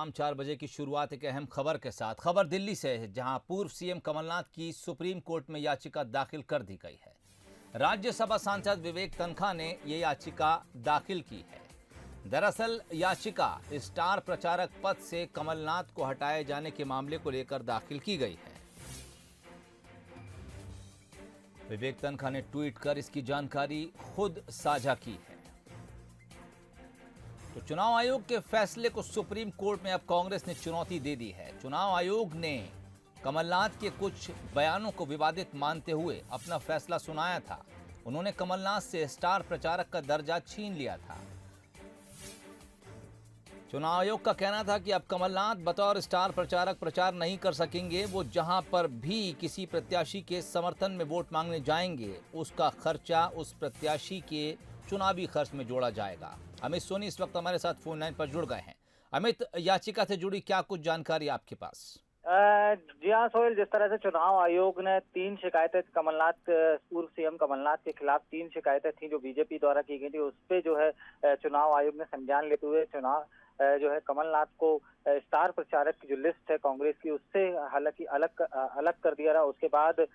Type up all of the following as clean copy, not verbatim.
शाम 4 बजे की शुरुआत एक अहम खबर के साथ। खबर दिल्ली से है, जहां पूर्व सीएम कमलनाथ की सुप्रीम कोर्ट में याचिका दाखिल कर दी गई है। राज्यसभा सांसद विवेक तन्खा ने ये याचिका दाखिल की है। दरअसल याचिका स्टार प्रचारक पद से कमलनाथ को हटाए जाने के मामले को लेकर दाखिल की गई है। विवेक तन्खा ने ट्वीट कर इसकी जानकारी खुद साझा की है। तो चुनाव आयोग के फैसले को सुप्रीम कोर्ट में अब कांग्रेस ने चुनौती दे दी है। चुनाव आयोग ने कमलनाथ के कुछ बयानों को विवादित मानते हुए अपना फैसला सुनाया था। उन्होंने कमलनाथ से स्टार प्रचारक का दर्जा छीन लिया था। चुनाव आयोग का कहना था कि अब कमलनाथ बतौर स्टार प्रचारक प्रचार नहीं कर सकेंगे। वो जहां पर भी किसी प्रत्याशी के समर्थन में वोट मांगने जाएंगे, उसका खर्चा उस प्रत्याशी के चुनावी खर्च में जोड़ा जाएगा। अमित सोनी इस वक्त हमारे साथ फोन लाइन पर जुड़ गए हैं। अमित, याचिका से जुड़ी क्या कुछ जानकारी आपके पास? जी हाँ सोहेल, जिस तरह से चुनाव आयोग ने 3 शिकायतें पूर्व सीएम कमलनाथ के खिलाफ 3 शिकायतें थी जो बीजेपी द्वारा की गई थी, उस पे जो है चुनाव आयोग ने संज्ञान लेते हुए जो है कमलनाथ को स्टार प्रचारक की जो लिस्ट है कांग्रेस की, उससे हालांकि अलग कर दिया रहा। उसके बाद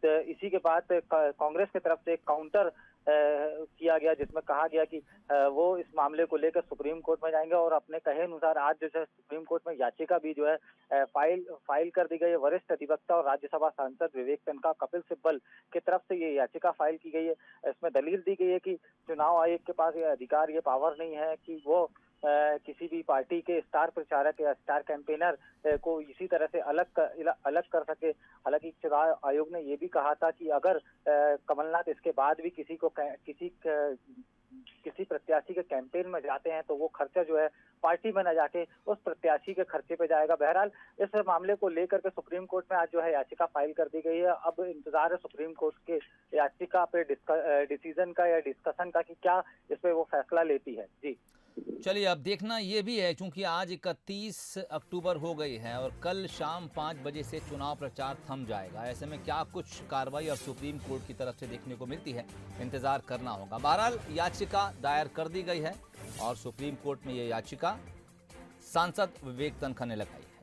इसी के बाद कांग्रेस की तरफ से एक काउंटर किया गया, जिसमें कहा गया कि वो इस मामले को लेकर सुप्रीम कोर्ट में जाएंगे और अपने कहे अनुसार आज जो है सुप्रीम कोर्ट में याचिका भी जो है फाइल कर दी गई है। वरिष्ठ अधिवक्ता और राज्यसभा सांसद विवेक तन्खा, कपिल सिब्बल की तरफ से ये याचिका फाइल की गई है। इसमें दलील दी गई है कि चुनाव आयोग के पास ये अधिकार, ये पावर नहीं है कि वो किसी भी पार्टी के स्टार प्रचारक या स्टार कैंपेनर को इसी तरह से अलग कर सके। हालांकि चुनाव आयोग ने ये भी कहा था कि अगर कमलनाथ इसके बाद भी किसी प्रत्याशी के कैंपेन में जाते हैं तो वो खर्चा जो है पार्टी में न जाके उस प्रत्याशी के खर्चे पे जाएगा। बहरहाल इस मामले को लेकर के सुप्रीम कोर्ट में आज जो है याचिका फाइल कर दी गई है। अब इंतजार है सुप्रीम कोर्ट के याचिका पे डिसीजन का या डिस्कशन का कि क्या इस पे वो फैसला लेती है। जी चलिए, अब देखना ये भी है, क्योंकि आज 31 अक्टूबर हो गई है और कल शाम 5 बजे से चुनाव प्रचार थम जाएगा। ऐसे में क्या कुछ कार्रवाई और सुप्रीम कोर्ट की तरफ से देखने को मिलती है, इंतजार करना होगा। बहरहाल याचिका दायर कर दी गई है और सुप्रीम कोर्ट में ये याचिका सांसद विवेक तन्खा ने लगाई है।